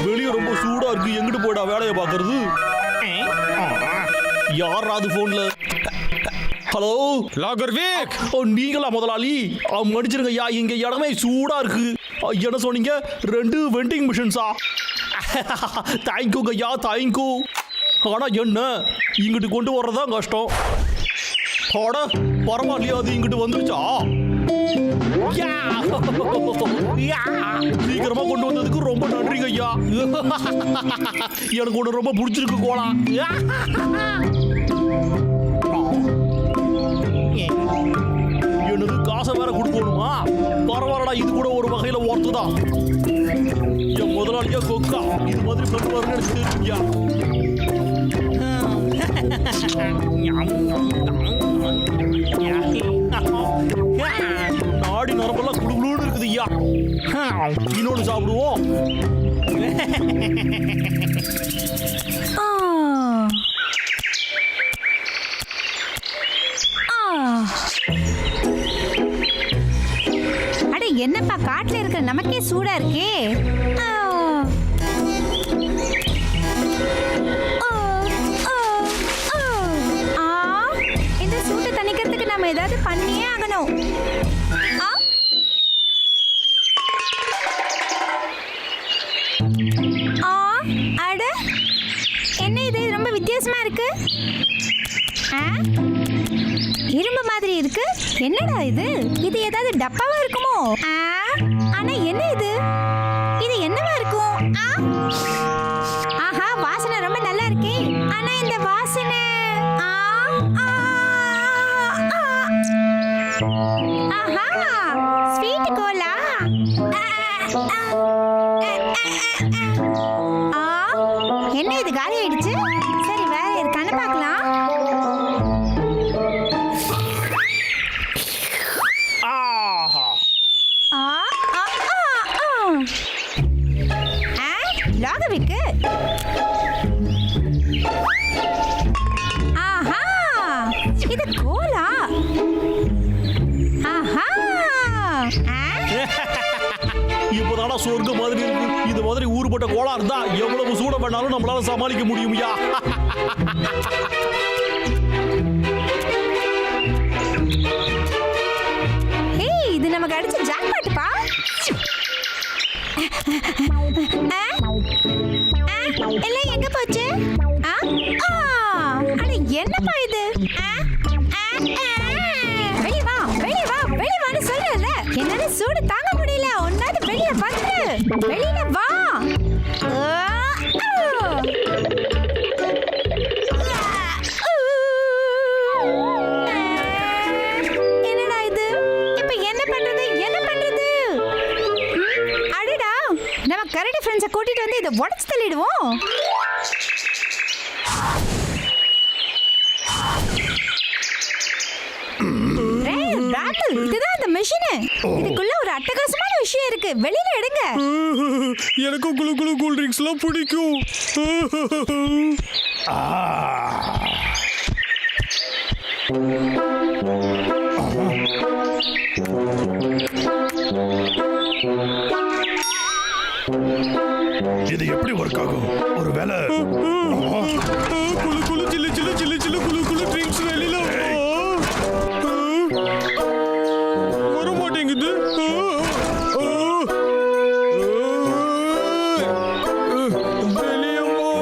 வெளியே ரொம்ப சூடா இருக்கு, எங்கிட்டு போடா வேலையை பாக்குறது? யாராவது போன்ல? ஹலோ லாகர் வீக், நீங்களா முதலாளி? மன்னிச்சிருங்க ஐயா, இங்க இடமே சூடா இருக்கு. என்ன சொன்னீங்க? 2 வெண்டிங் மிஷின்ஸா? தேங்க்யூங்க ஐயா, தேங்க்யூ. ஆனா என்ன, இங்கிட்டு கொண்டு வர்றதான் கஷ்டம். ஆட பரவாயில்லையா, அது இங்கிட்டு வந்துருச்சா? சீக்கிரமா கொண்டு வந்ததுக்கு ரொம்ப நன்றிங்க ஐயா. எனக்கு ஒண்ணு ரொம்ப பிடிச்சிருக்கு கோலா. என்னது, காசை வேற கொடுக்கணுமா? பரவாயில்லடா, இது கூட ஒரு வகையில ஒர்த்துதான். என் முதலாளியா கொக்கா இது மாதிரி பண்ணுவாருன்னு எனக்கு தெரியுங்க. நாடி நரம்பெல்லாம் குடுகுடுன்னு இருக்குது ஐயா. இன்னொன்று சாப்பிடுவோம். அட என்னப்பா, காட்டுல இருக்கிற நமக்கே சூடா இருக்கே. இந்த சூட்டை தணிக்கிறதுக்கு நம்ம ஏதாவது பண்ணியே ஆகணும். அட என்ன இது, ரொம்ப வித்தியாசமா இருக்கு. இரும்பு மாதிரி இருக்கு. என்னடா இது? இது ஏதாவது டப்பாவா இருக்குமோ? ஆனா என்ன இது? இது என்னவா இருக்கும்? ஆஹா, வாசனை ரொம்ப நல்லா இருக்கே. ஆனா இந்த வாசனை ஆஹா, ஸ்வீட் கோலா. என்ன இது, காலி ஆயிடுச்சு. சரி, வேற இருக்கான்னு பார்க்கலாம். லாகவிக்கு ஆஹா, இது கோலா. ஆஹா, இப்பதானா சொர்க்க மாதிரி இருக்கு. இது மாதிரி ஊருப்பட்ட கோலா இருந்தா எவ்வளவு சூட பண்ணாலும் நம்மளால சமாளிக்க முடியும்யா. ஏய், இது நமக்கு அடிச்ச ஜாக்பாட்பா. எல்லாம் எங்க போச்சு? அட என்னப்பா இது? வெளிய வா, வெளிய வா, வெளிய வான்னு சொல்றல. என்னால சூடு தாங்க முடியல. ஒன்னாவது வெளிய வந்து, வெளியில வா. என்னடா இது? இப்ப என்ன பண்றது, என்ன பண்றது? அடடா, நம்ம கரடி ஃப்ரெண்ட்ஸை கூட்டிட்டு வந்து இதை உடச்சு தள்ளிடுவோம். இதுதான் அந்த மெஷின். இதுக்குள்ள ஒரு அட்டகாசமான விஷயம் இருக்கு. வெளியில எடுங்க. எனக்கும் குளு குளு கூல் ட்ரிங்க்ஸ் எல்லாம் பிடிக்கும். இது எப்படி ஒர்க் ஆகும்? ஒரு வேலை குளு குளு சில்லு சில்லு சில்லு சில்லு குளு குளு ட்ரிங்க்ஸ் வெளியில வர மாட்டேங்குது.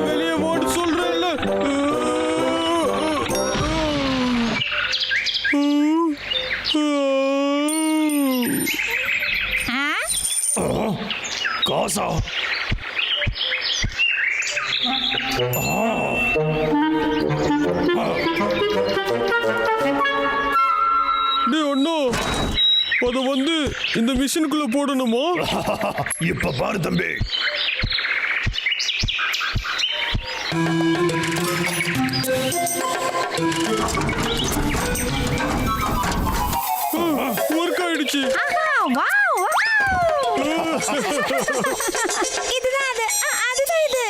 வெளியே போட்டு சொல்றேன்ல. காசா? அண்ணா, அத வந்து இந்த மிஷினுக்குள்ள போடணுமா? இப்ப பாரு தம்பி. ஒர்க் ஆயிடுச்சு. இதுதான் அது. அதுதான் இது.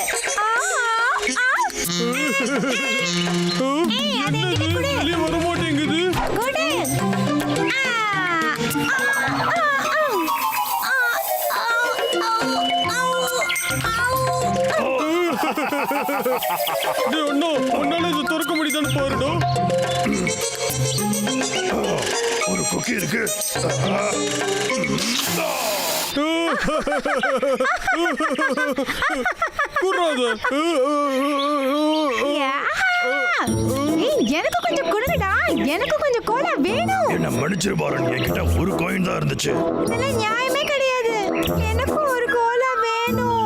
அது என்கிட்ட கொடு. வெளியே வர மாட்டேங்குது. கொடு. டேய் அண்ணா, உன்னால இது திறக்க முடியுதான்னு பாருடா. ஒரு குக்கி இருக்கு. குர்ராத. எனக்கு கொஞ்சம் கொடுங்கடா. எனக்கு கொஞ்சம் கோலா வேணும். என்ன மன்னிச்சிரு பாரன், என்கிட்ட ஒரு காயின் தான் இருந்துச்சு. இதெல்லாம் நியாயமே கிடையாது. எனக்கு ஒரு கோலா வேணும்.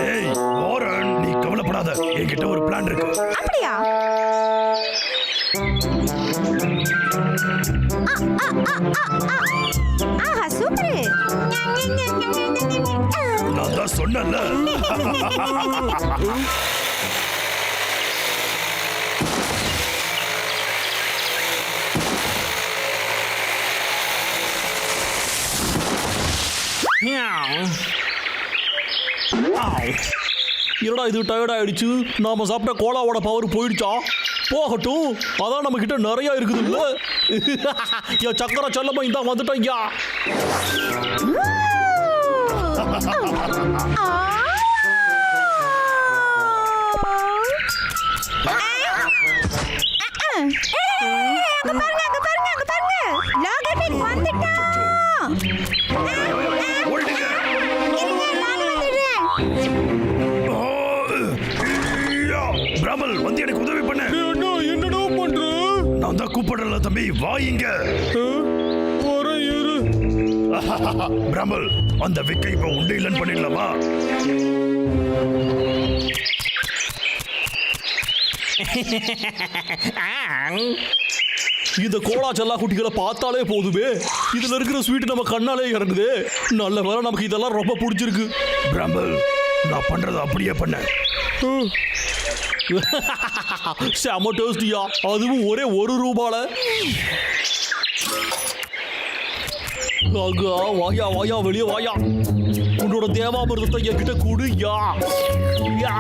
ஏய் பாரன், நீ கவலைப்படாத, என்கிட்ட ஒரு பிளான் இருக்கு. அப்படியா? ஆஹா சூப்பர். நான் தான் சொன்னேன்ல. என்னடா இது டயர்ட் ஆயிடுச்சு. நாம சாப்பிட்ட கோலாவோட பவர் போயிடுச்சா? போகட்டும், அதான் நம்ம கிட்ட நிறைய இருக்குது இல்ல. என் சக்கர செல்லமா இந்த வந்துட்டோம். ஐயா ஓடுங்க. யா, பிராமல் வந்து எனக்கு உதவி பண்ண. டேய் அண்ணா, என்னடா பண்ற? நான் தான் கூப்பிடல தம்பி, வாங்க. வரேன் இரு. பிராமல், அந்த விக்கை இப்ப உண்டு இல்லைன்னு பண்ணிடலாமா? இந்த கோலா செல்லா குட்டிகளை பார்த்தாலே போதுமே, இதுல இருக்கிற ஸ்வீட் நம்ம கண்ணாலே இறங்குது. நல்ல வேளை நமக்கு இதெல்லாம் ரொம்ப பிடிச்சிருக்கு. பிராமல், நான் பண்றதை அப்படியே பண்ண. செம டேஸ்டியா, அதுவும் ஒரே ₹1. அங்கா வாயா வாயா, வெளியே வாயா. உன்னோட தேவாமிர்தத்தை என்கிட்ட கொடு. யா யா.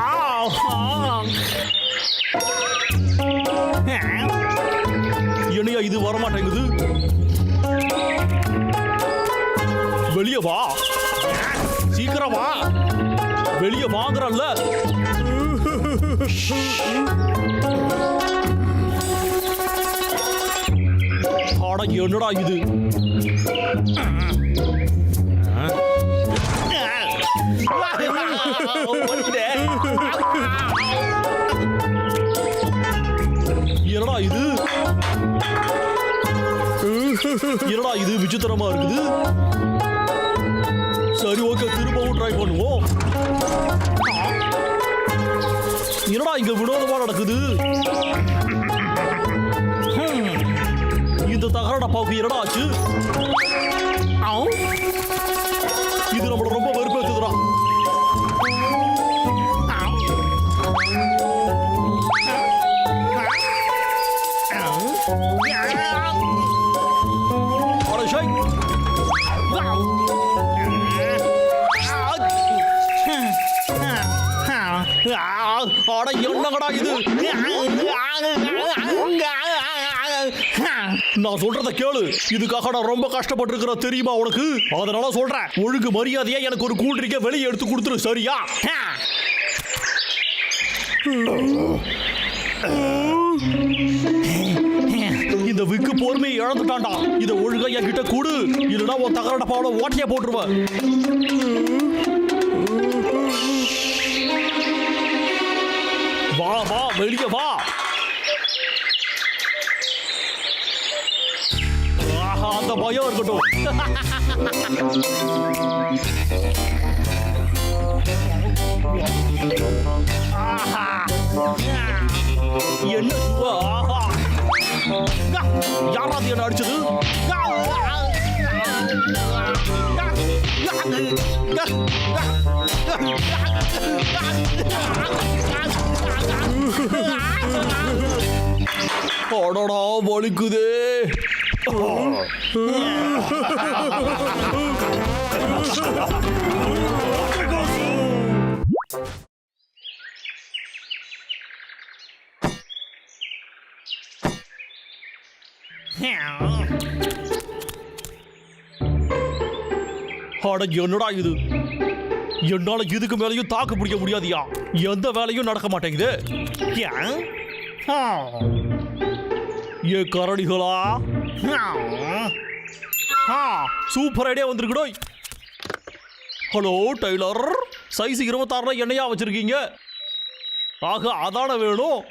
என்னையா இது வரமாட்டேங்குது? வெளியே வா, சீக்கிரம் வா. வெளியே வாங்குறல்ல. ஆனா என்னடா இது? என்னடா இது? என்னடா இது விசித்திரமா இருக்குது. சரி ஓகே, திரும்பவும் ட்ரை பண்ணுவோம். என்னடா இங்க வினோதமா நடக்குது? இந்த தகர டப்பாவுக்கு என்னடா ஆச்சு? இது நம்மள ரொம்ப வெறுப்பேத்துதுடா. என்னங்கடா இது? நான் சொல்றத கேளு. இதுக்காக நான் ரொம்ப கஷ்டப்பட்டு இருக்கிற தெரியுமா உனக்கு? அதனால சொல்றேன், ஒழுங்கு மரியாதையா எனக்கு ஒரு கூல் ட்ரிங்கை வெளியே எடுத்து கொடுத்துரு, சரியா? இந்த விக்கு பொறுமையை இழந்துட்டான்டா. இதை ஒழுங்கா என்கிட்ட கூடு, இல்லைன்னா உன் தகர டப்பாவோட ஓட்டையை போட்டுருவேன். வா வா, வெளியே வா. அந்த பயம் இருக்கட்டும். என்ன யாராவது என்ன அடிச்சது? அடடா, வலிக்குதே. அட என்னடா இது, என்னால இதுக்கு மேலையும் தாக்கு பிடிக்க முடியாதியா. எந்த வேலையும் நடக்க மாட்டேங்குது. ஏ கரடிகளா, சூப்பர் ஐடியா வந்திருக்கடோ. ஹலோ டெய்லர், சைஸ் 26 என்னையா வச்சிருக்கீங்க? ஆகா அதான வேணும்.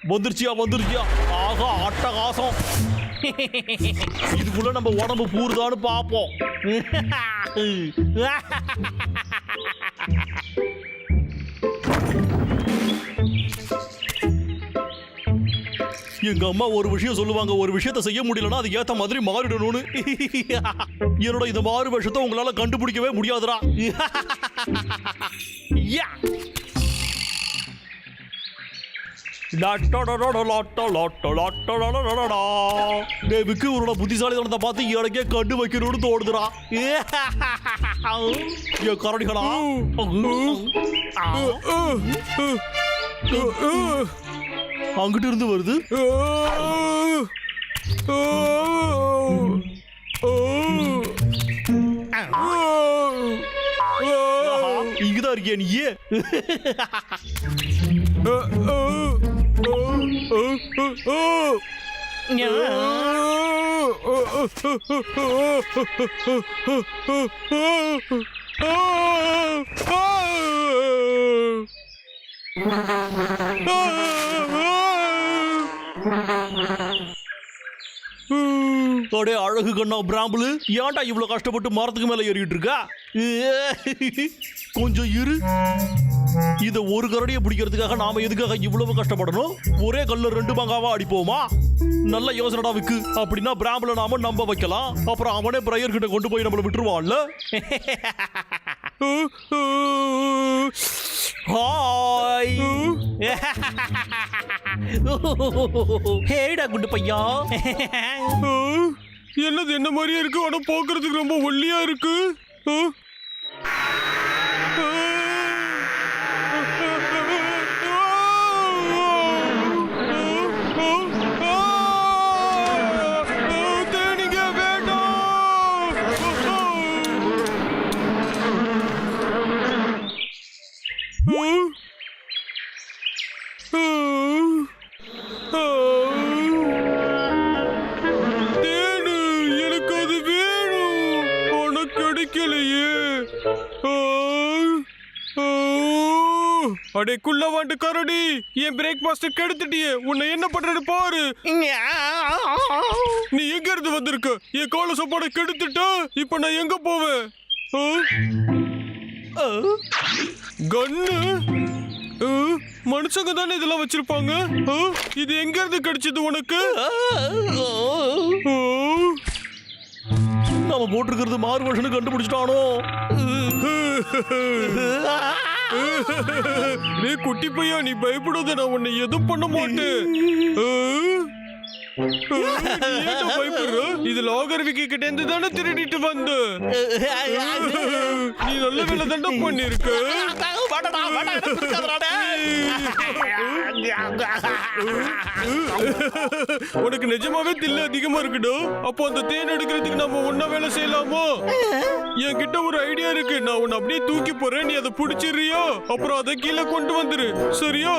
வந்துருச்சியா. ஆகா அட்டகாசம். இதுக்குள்ள நம்ம உடம்பு பூருதான்னு பார்ப்போம். எங்க அம்மா ஒரு விஷயம் சொல்லுவாங்க, ஒரு விஷயத்தை செய்ய முடியலன்னா அது ஏத்த மாதிரி மாறிடணும்னு. என்னோட இந்த மாறு விஷயத்தை உங்களால கண்டுபிடிக்கவே முடியாதுடா. உன்னோட புத்திசாலித்தனத்தை பார்த்து எனக்கே கண்டு வைக்கணும்னு தோணுதுடா. கரடிகளா, அங்கிட்டு இருந்து வருது. இங்கதான் இருக்கியா நீ? அழகு கண்ணா பிராம்புலு, ஏன்டா இவ்வளவு கஷ்டப்பட்டு மரத்துக்கு மேல ஏறிட்டு இருக்கா? கொஞ்சம் இரு. இத ஒரு கரடியை பிடிக்கிறதுக்காக நாம எதுக்காக இவ்வளவு கஷ்டப்படணும்? ஒரே கல்ல 2 பங்காவா அடிப்போமா? நல்ல யோசனைடா விக்கு. அப்படின்னா பிராம்புல நாம நம்ப வைக்கலாம். அப்புறம் அவனே பிரயர் கிட்ட கொண்டு போய் நம்மள விட்டுருவான்ல. ஹாய். ஹேடா குண்டு பையா. என்னது என்ன மாதிரியே இருக்கு, ஆனா போக்குறதுக்கு ரொம்ப ஒல்லியா இருக்கு. அடே குள்ளவாண்டு கரடி, என் பிரேக்ஃபாஸ்ட் கெடுத்துட்டியே. உன்னை என்ன பண்றது பாரு. நீ எங்க இருந்து வந்திருக்க? என் கால சாப்பாடு கெடுத்துட்ட. இப்ப நான் எங்க போவேன்? கன்னு மனுஷங்க தானே இதெல்லாம் வச்சிருப்பாங்க. இது எங்க இருந்து கிடைச்சது உனக்கு? நாம போட்டிருக்கிறது மாறு வருஷம் கண்டுபிடிச்சிட்டானோ? நீ குட்டி பையா, நீ பயப்படாத, நான் உன்னை எதுவும் பண்ண மாட்டேன். பயப்படுற? இது லாகர்விக்கு கிட்ட இருந்து தானே திருடிட்டு வந்த. நீ நல்ல வேலை தானே பண்ணிருக்க. உனக்கு நிஜமாவே தில்லு அதிகமா இருக்குடோ. அப்போ அந்த தேன் எடுக்கிறதுக்கு நம்ம ஒன்னா வேலை செய்யலாமோ? என் கிட்ட ஒரு ஐடியா இருக்கு. நான் உன்னை அப்படியே தூக்கி போறேன், நீ அதை புடிச்சிடுறியா? அப்புறம் அதை கீழே கொண்டு வந்துரு, சரியா?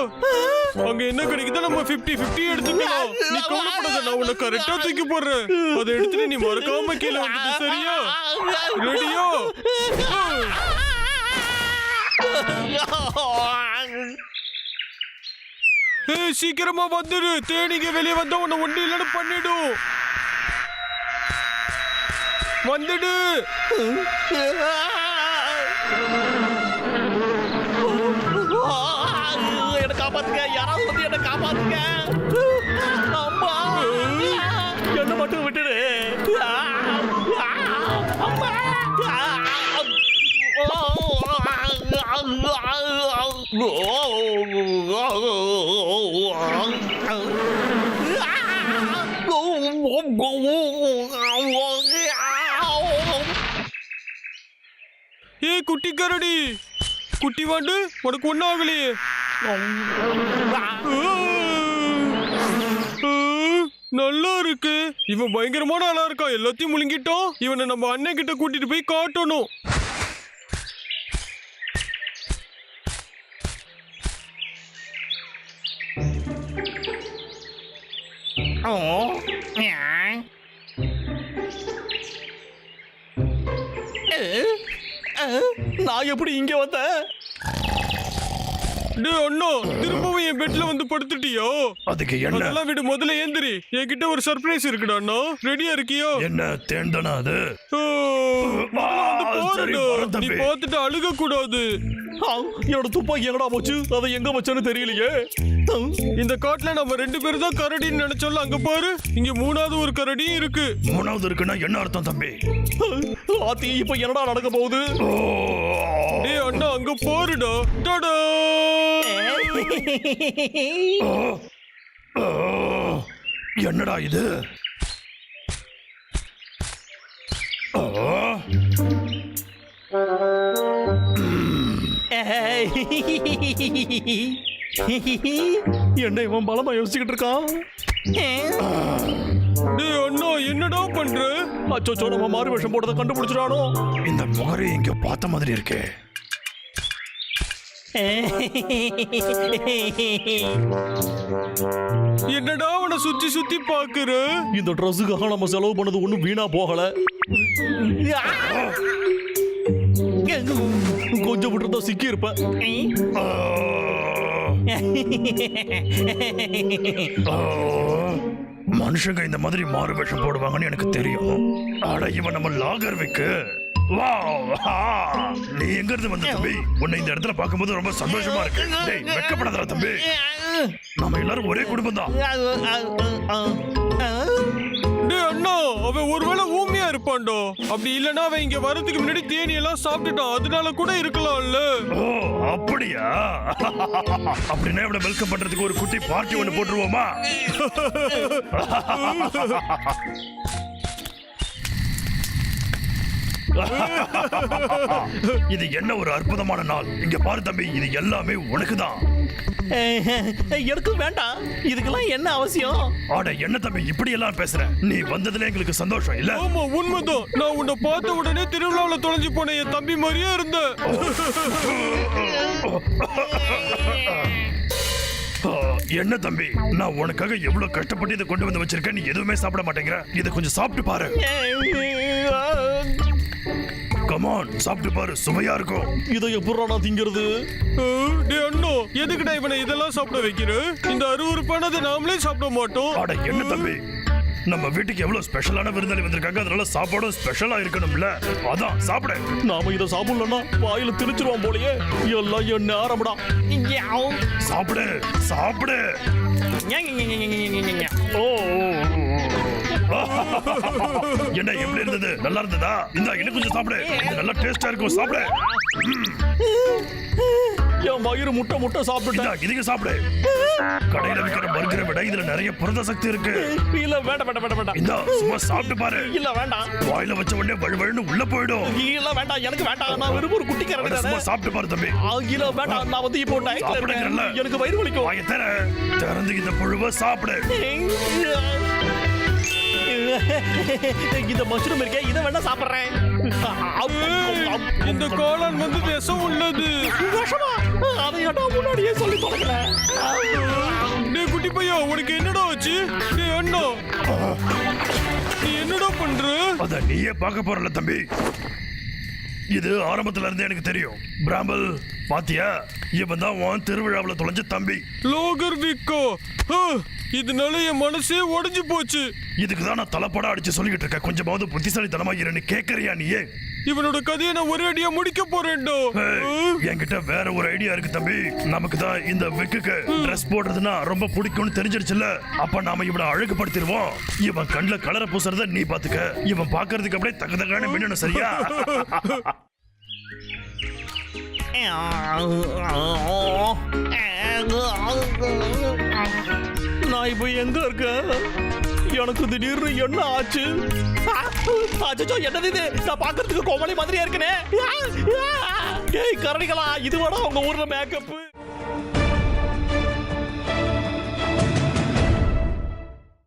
அங்க என்ன கிடைக்குதோ நம்ம 50-50 எடுத்துக்கலாம். நீ கவலைப்படாத, நான் உன்னை கரெக்டா தூக்கி போடுறேன். அதை எடுத்துட்டு நீ மறக்காம கீழே வந்துடு, சரியா? ரெடியா? சீக்கிரமா வந்துடு. தேனிங்க வெளியே வந்தா உன்னை ஒண்ணு இல்லைன்னு பண்ணிடும். வந்துடு. என்ன காப்பாத்துங்க, யாராவது வந்து என்ன காப்பாத்துங்க. அம்மா, என்ன மட்டும் விட்டுடு. அம்மா. ஏய் குட்டி கரடி, குட்டி வாண்டு, உனக்கு ஒன்னும் ஆகலையே. நல்லா இருக்கு. இவன் பயங்கரமான ஆளா இருக்கான். எல்லாத்தையும் முழுங்கிட்டோம். இவனை நம்ம அண்ணன் கிட்ட கூட்டிட்டு போய் காட்டணும். நான் எப்படி இங்க வந்தேன்? டேய் அண்ணா, திரும்பவும் என் பெட்ல வந்து படுத்துட்டியோ? அதுக்கு என்ன அதெல்லாம் விடு, முதல்ல ஏந்திரி. என்கிட்ட ஒரு சர்ப்ரைஸ் இருக்குடா அண்ணா. ரெடியா இருக்கியோ? என்ன தேண்டனா அது? ஓ, முதல்ல வந்து சரி, பாருடா. வரேன் நீ தம்பி. பார்த்துட்டு அழுக கூடாது. என்னோட துப்பாக்கி எங்கடா போச்சு? அதை எங்க வச்சேன்னு தெரியலையே. இந்த காட்டுல நம்ம 2 பேர் தான் கரடின்னு நினைச்சோம்ல, அங்க பாரு. இங்க 3வது ஒரு கரடியும் இருக்கு. 3வது இருக்குன்னா என்ன அர்த்தம் தம்பி? ஆத்தி, இப்ப என்னடா நடக்க போகுது? ஓ, டேய் அண்ணா, அங்க பாருடா. டடா! ஓ, என்னடா இது? ஓ, என்ன இவன் பலமா யோசிச்சுக்கிட்டு இருக்கான்? டேய் அண்ணா, என்னடா பண்ற? அச்சோ, நம்ம மாறு வேஷம் போட்டதை கண்டுபிடிச்சிடானோ? இந்த முகரை இங்க பார்த்த மாதிரி இருக்கே. என்னடா அவனை சுத்தி சுத்தி பாக்குற? இந்த ட்ரெஸ்ஸுக்காக நம்ம செலவு பண்ணது ஒண்ணும் வீணா போகல. கொஞ்சம் விட்டுருந்தா சிக்கி இருப்பேன். மனுஷங்க இந்த மாதிரி மாறு வேஷம் போடுவாங்கன்னு எனக்கு தெரியும். ஆனா இவன் நம்ம லாகர்விக்கு. வாவ், ஆ, நீ எங்க இருந்து வந்த தம்பி? உன்னை இந்த இடத்துல பார்க்கும்போது ரொம்ப சந்தோஷமா இருக்கு. டேய், வெட்கப்படாதடா தம்பி. நம்ம எல்லாரும் ஒரே குடும்பம் தான். டேய் அண்ணா, அவன் ஒருவேளை ஊமையா இருப்பான்டோ. அப்படி இல்லனா அவன் இங்க வரதுக்கு முன்னாடி தேனி எல்லாம் சாப்பிட்டுட்டான். அதனால கூட இருக்கலாம்ல. ஓ, அப்படியா? அப்படின்னா இவனை வெல்கம் பண்றதுக்கு ஒரு குட்டி பார்ட்டி ஒண்ணு போட்டுருவோமா? இது என்ன ஒரு அற்புதமான நாள். இங்க பாரு தம்பி, இது எல்லாமே உனக்குதான். எனக்கு வேண்டாம். இதுக்கெல்லாம் என்ன அவசியம்? ஆட என்ன தம்பி இப்படி எல்லாம் பேசுற? நீ வந்ததுல எங்களுக்கு சந்தோஷம் இல்ல? ஆமா, உண்மைதான். நான் உன்னை பார்த்த உடனே திருவிழாவில் தொலைஞ்சு போன என் தம்பி மாதிரியே இருந்த. என்ன தம்பி, நான் உனக்காக எவ்வளவு கஷ்டப்பட்டு இதை கொண்டு வந்து வச்சிருக்கேன். நீ எதுவுமே சாப்பிட மாட்டேங்கிற. இதை கொஞ்சம் சாப்பிட்டு பாரு. கமான், சாப்பிட்டு பாரு, சுவையா இருக்கும். இதை எப்படா நான் திங்கிறது? டேய் அண்ணா, எதுக்குடா இவனை இதெல்லாம் சாப்பிட வைக்கிற? இந்த அருவருப்பானதை நாமளே சாப்பிட மாட்டோம். ஆட என்ன தம்பி, நம்ம வீட்டுக்கு எவ்வளவு ஸ்பெஷலான விருந்தாளி வந்திருக்காங்க. அதனால சாப்பாடும் ஸ்பெஷலா இருக்கணும்ல. அதான் சாப்பிடு. நாம இதை சாப்பிடலன்னா வாயில திணிச்சிருவான் போலயே. எல்லாம் என்ன ஆரம்படா. சாப்பிடு, சாப்பிடு. ஓ, என்ன எப்படி இருந்தது? நல்லா இருந்ததா? இந்த இன்னும் கொஞ்சம் சாப்பிடு. இது நல்லா டேஸ்டா இருக்கும். சாப்பிடு. என் வயிறு முட்டை முட்டை சாப்பிட்டுட்டேன். இந்தா, இதுக்கு சாப்பிடு. கடையில விற்கிற பர்கரை விட இதுல நிறைய புரத சக்தி இருக்கு. இல்ல, வேண்டாம். இந்த சும்மா சாப்பிட்டு பாரு. இல்ல, வேண்டாம். வாயில வச்ச உடனே வழுவழுன்னு உள்ள போயிடும். இல்ல, வேண்டாம். எனக்கு வேண்டாம். நான் வெறும் ஒரு குட்டி அட, கரடி சும்மா தானே. சாப்பிட்டு பாரு தம்பி. இல்ல, வேண்டாம். நான் வந்து இப்போ டயட்ல சாப்பிடுங்கல்ல. இருக்கேன். எனக்கு வயிறு வலிக்கும். வாயை திறந்து இந்த புழுவை சாப்பிடு. இந்த மஷ்ரூம் இருக்கே, இதை வேணா சாப்பிடுறேன். இந்த காளான் வந்து விஷம் உள்ளது. விஷமா? அதை ஏன்டா முன்னாடியே சொல்லி தொலைக்கல? டேய் குட்டி பையா, உனக்கு என்னடா ஆச்சு? டேய் அண்ணா, நீ என்னடா பண்ற? அத நீயே பார்க்க போறல தம்பி. இது ஆரம்பத்துல இருந்தே எனக்கு தெரியும். பிராம்பல் பாத்தியா, இவன் தான் உன் திருவிழாவில் தொலைஞ்ச தம்பி. லோகர் விக்கோ. இதனால என் மனசே உடைஞ்சு போச்சு. இதுக்கு தான் நான் தலைப்பட அடிச்சு சொல்லிக்கிட்டு இருக்கேன். கொஞ்சமாவது புத்திசாலித்தனமா இருன்னு கேட்கறியா நீயே? இவனோட கதையை நான் ஒரே அடியா முடிக்க போறேன்டோ. என்கிட்ட வேற ஒரு ஐடியா இருக்கு தம்பி. நமக்கு தான் இந்த விக்குக்கு ட்ரெஸ் போடுறதுன்னா ரொம்ப பிடிக்கும்னு தெரிஞ்சிருச்சுல. அப்ப நாம இவனை அழகுபடுத்திடுவோம். இவன் கண்ணுல கலரை பூசுறத நீ பாத்துக்க. இவன் பாக்குறதுக்கு அப்படியே தகதகான மின்னணும், சரியா? நான் இப்போ எங்க இருக்கேன்? எனக்கு திடீர்னு என்ன ஆச்சு? அச்சோ, என்னது இது? நான் பாக்குறதுக்கு கோமளி மாதிரியா இருக்கனே. ஏய் கரடிகளா, இது வேணா உங்க ஊர்ல மேக்கப்?